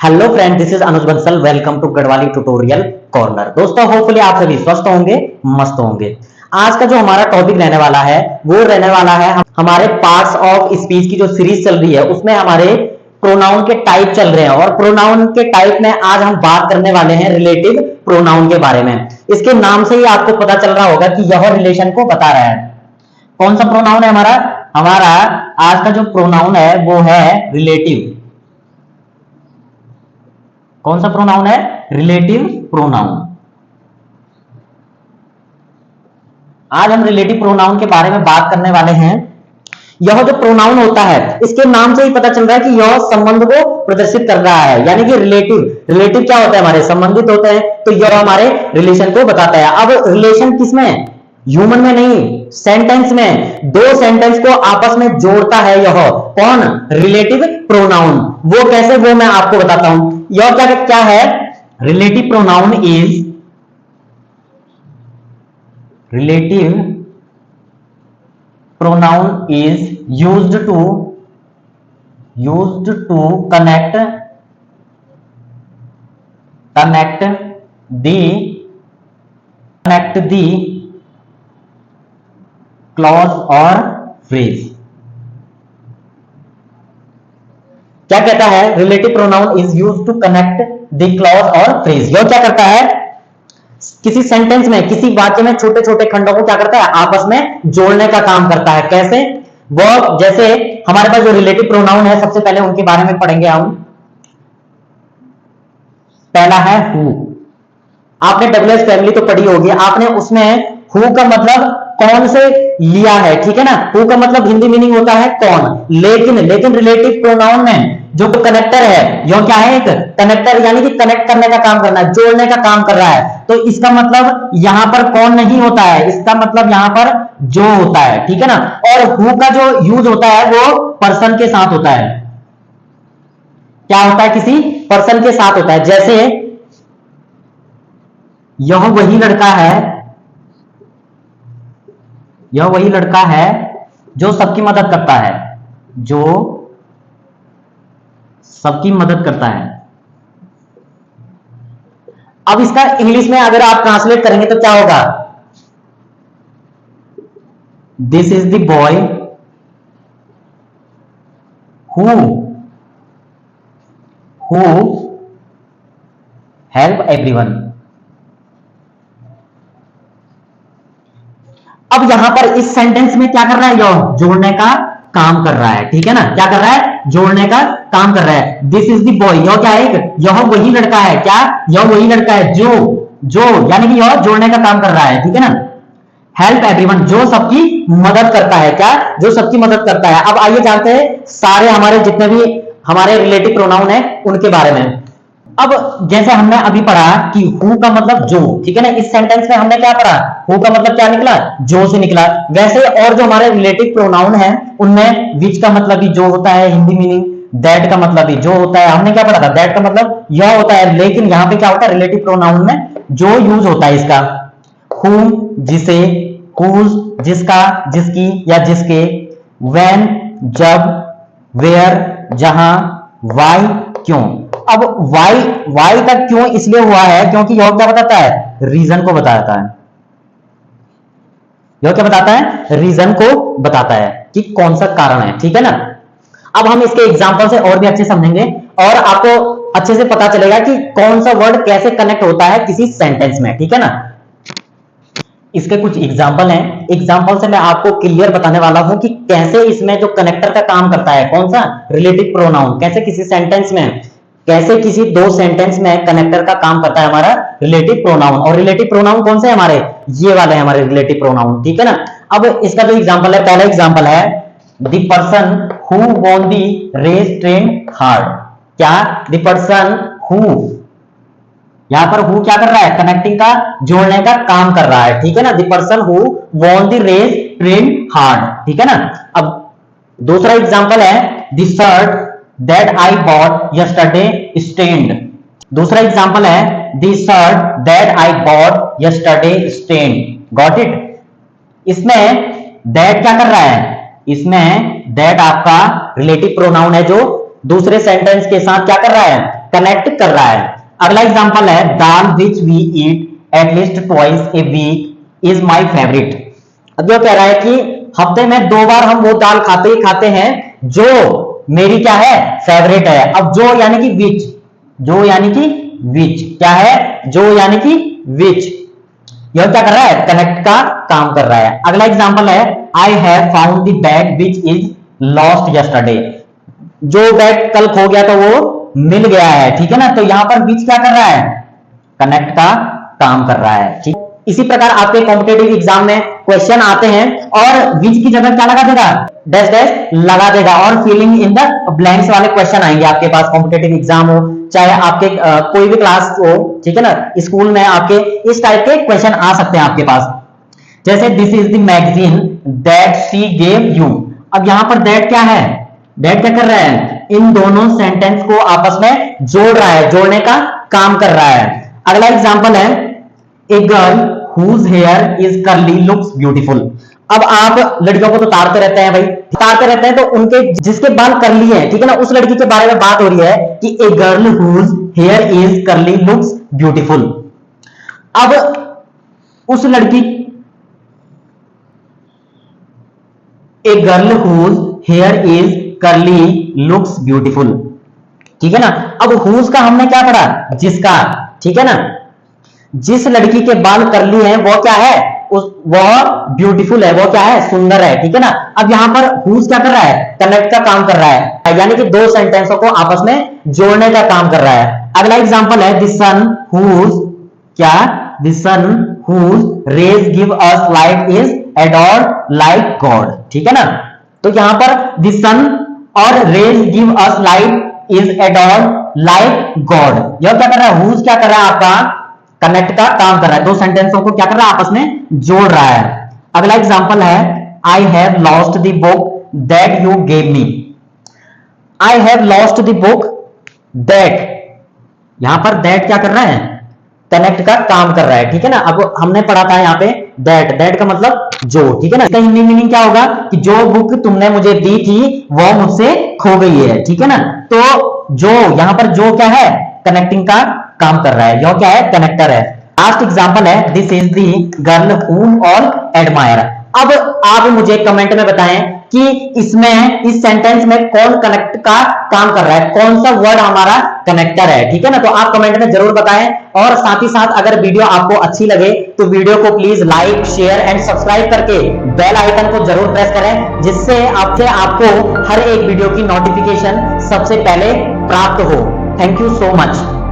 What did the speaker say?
Hello friend, this is Anuj Bansal. Welcome to Garhwali tutorial corner. दोस्तों, hopefully आप सभी स्वस्थ होंगे, मस्त होंगे। आज का जो हमारा टॉपिक रहने वाला है वो रहने वाला है हमारे पार्ट्स ऑफ स्पीच की जो सीरीज चल रही है उसमें हमारे प्रोनाउन के टाइप चल रहे हैं और प्रोनाउन के टाइप में आज हम बात करने वाले हैं रिलेटिव प्रोनाउन के बारे में। इसके नाम से ही आपको पता चल रहा होगा कि यह रिलेशन को बता रहा है। कौन सा प्रोनाउन है हमारा? हमारा आज का जो प्रोनाउन है वो है रिलेटिव। कौन सा प्रोनाउन है? Relative pronoun. आज हम रिलेटिव प्रोनाउन के बारे में बात करने वाले हैं। यह जो प्रोनाउन होता है इसके नाम से ही पता चल रहा है कि यह संबंध को प्रदर्शित कर रहा है, यानी कि रिलेटिव। रिलेटिव क्या होता है? हमारे संबंधित होते हैं, तो यह हमारे रिलेशन को बताता है। अब रिलेशन किसमें? ह्यूमन में नहीं, सेंटेंस में। दो सेंटेंस को आपस में जोड़ता है यह कौन? Relative pronoun. वो कैसे, वो मैं आपको बताता हूं। यह क्या है? Relative pronoun is used to connect the clause और फ्रेज। क्या कहता है? Relative pronoun is used to connect the clause और फ्रेज। यह क्या करता है? किसी सेंटेंस में, किसी वाक्य में छोटे छोटे खंडों को क्या करता है? आपस में जोड़ने का काम करता है। कैसे? वो जैसे हमारे पास जो रिलेटिव प्रोनाउन है, सबसे पहले उनके बारे में पढ़ेंगे हम। पहला है हु। आपने WH फैमिली तो पढ़ी होगी आपने, उसमें हु का मतलब कौन से लिया है, ठीक है ना। हु का मतलब हिंदी मीनिंग होता है कौन। लेकिन रिलेटिव प्रोनाउन में जो कनेक्टर है, यह क्या है? एक कनेक्टर, यानी कि कनेक्ट करने का काम करना है, जोड़ने का काम कर रहा है। तो इसका मतलब यहां पर कौन नहीं होता है, इसका मतलब यहां पर जो होता है, ठीक है ना। और हु का जो यूज होता है वो पर्सन के साथ होता है। क्या होता है? किसी पर्सन के साथ होता है। जैसे यह वही लड़का है जो सबकी मदद करता है, जो सबकी मदद करता है। अब इसका इंग्लिश में अगर आप ट्रांसलेट करेंगे तो क्या होगा? This is the boy who help everyone. अब यहां पर इस सेंटेंस में क्या कर रहा है? यह जोड़ने का काम कर रहा है, ठीक है ना। क्या कर रहा है? जोड़ने का काम कर रहा है। दिस इज द बॉय, यह क्या है? यह वही लड़का है। क्या? यह वही लड़का है जो यानी कि यह जोड़ने का काम कर रहा है, ठीक है ना। हेल्प एवरीवन, जो सबकी मदद करता है। क्या? जो सबकी मदद करता है। अब आइए जानते हैं सारे हमारे जितने भी हमारे रिलेटिव प्रोनाउन है उनके बारे में। अब जैसे हमने अभी पढ़ा कि हु का मतलब जो, ठीक है ना। इस सेंटेंस में हमने क्या पढ़ा? हु का मतलब क्या निकला? जो से निकला। वैसे और जो हमारे रिलेटिव प्रोनाउन है उनमें विच का मतलब भी जो होता है, हिंदी मीनिंग। दैट का मतलब भी जो होता है। हमने क्या पढ़ा था? दैट का मतलब यह होता है, लेकिन यहां पे क्या होता है? रिलेटिव प्रोनाउन में जो यूज होता है इसका। हुम जिसे, हुज जिसका, जिसकी या जिसके, व्हेन जब, वेयर जहां, व्हाई क्यों। अब वाई का क्यों इसलिए हुआ है क्योंकि यह क्या बताता है? रीजन को बताता है। यह क्या बताता है? रीजन को बताता है कि कौन सा कारण है, ठीक है ना। अब हम इसके एग्जांपल से और भी अच्छे समझेंगे और आपको अच्छे से पता चलेगा कि कौन सा वर्ड कैसे कनेक्ट होता है किसी सेंटेंस में, ठीक है ना। इसके कुछ एग्जांपल हैं। एग्जांपल से मैं आपको क्लियर बताने वाला हूं कि कैसे इसमें जो कनेक्टर का काम करता है, कौन सा? Relative pronoun. कैसे किसी सेंटेंस में, कैसे किसी दो सेंटेंस में कनेक्टर का काम करता है हमारा रिलेटिव प्रोनाउन। और रिलेटिव प्रोनाउन कौन से हमारे? ये वाले हमारे रिलेटिव प्रोनाउन, ठीक है ना। अब इसका जो एग्जांपल है, पहला एग्जांपल है the person who won the race train hard. क्या? द पर्सन हु, यहां पर हु क्या कर रहा है? कनेक्टिंग का, जोड़ने का काम कर रहा है, ठीक है ना। The person who won the race train hard, ठीक है ना। अब दूसरा एग्जांपल है the shirt that I bought yesterday stained. दूसरा एग्जांपल है the shirt that I bought yesterday stained. Got it? इसमें दैट क्या कर रहा है? इसमें दैट आपका रिलेटिव प्रोनाउन है जो दूसरे सेंटेंस के साथ क्या कर रहा है? कनेक्ट कर रहा है। अगला एग्जांपल है dal which we eat at least twice a week is my favourite. अब जो कह रहा है कि हफ्ते में 2 बार हम वो दाल खाते ही खाते हैं जो मेरी क्या है, फेवरेट है। अब जो यानी कि विच, जो यानी कि विच क्या है, जो यानी कि विच, यह क्या कर रहा है, कनेक्ट का काम कर रहा है। अगला एग्जांपल है I have found the bag which is lost yesterday. जो बैग कल खो गया था वो मिल गया है, ठीक है ना। तो यहां पर विच क्या कर रहा है, कनेक्ट का काम कर रहा है, ठीक। इसी प्रकार आपके कॉम्पिटेटिव एग्जाम में क्वेश्चन आते हैं और विच की जगह क्या लगा देगा, डैश डैश लगा देगा, और फिलिंग इन द ब्लैंक्स वाले क्वेश्चन आएंगे आपके पास। कॉम्पिटेटिव एग्जाम हो चाहे आपके कोई भी क्लास हो, ठीक है ना, स्कूल में आपके इस टाइप के क्वेश्चन आ सकते हैं आपके पास। जैसे this is the magazine that she gave you. अब यहां पर दैट क्या है, दैट क्या कर रहा है, इन दोनों सेंटेंस को आपस में जोड़ रहा है, जोड़ने का काम कर रहा है। अगला एग्जांपल है a girl whose hair is curly looks beautiful. अब आप लड़कियों को तो तारते रहते हैं भाई, तारते रहते हैं, तो उनके जिसके बाल कर्ली है, ठीक है ना, उस लड़की के बारे में बात हो रही है कि a girl whose hair is curly looks beautiful. अब उस लड़की, a girl whose hair is curly looks beautiful, ठीक है ना। अब हुज का हमने क्या पढ़ा, जिसका, ठीक है ना, जिस लड़की के बाल कर्ली हैं वो क्या है, वह ब्यूटीफुल है, वो क्या है, सुंदर है, ठीक है ना। अब यहां पर हुज क्या कर रहा है, कनेक्ट का काम कर रहा है, यानी कि दो सेंटेंसों को आपस में जोड़ने का काम कर रहा है। अगला एग्जांपल है द सन हुज, क्या, the sun whose rays give us light is adored like God, ठीक है ना। तो यहां पर द सन और rays give us light is adored like God, यह क्या कर रहा है, हुज क्या कर रहा है, आपका कनेक्ट का काम कर रहा है, दो सेंटेंसों को क्या कर रहा है, आपस में जोड़ रहा है। अगला एग्जांपल है I have lost the book that you gave me. I have lost the book that, यहां पर दैट क्या कर रहा है, कनेक्ट का काम कर रहा है, ठीक है ना। अब हमने पढ़ा था यहाँ पे दैट, दैट का मतलब जो, ठीक है ना। इसका हिंदी मीनिंग क्या होगा कि जो बुक तुमने मुझे दी थी वो मुझसे खो गई है, ठीक है ना। तो जो, यहां पर जो क्या है, कनेक्टिंग का काम कर रहा है, यह क्या है, कनेक्टर है। लास्ट एग्जांपल है this is the girl whom all admire. अब आप मुझे कमेंट में बताएं कि इसमें, इस सेंटेंस में कौन कनेक्ट का काम कर रहा है, कौन सा वर्ड हमारा कनेक्टर है, ठीक है ना। तो आप कमेंट में जरूर बताएं, और साथ ही साथ अगर वीडियो आपको अच्छी लगे तो वीडियो को please like, share and subscribe करके बेल आइकन को जरूर प्रेस करें, जिससे आपको हर एक वीडियो की नोटिफिकेशन सबसे पहले प्राप्त हो। Thank you so much.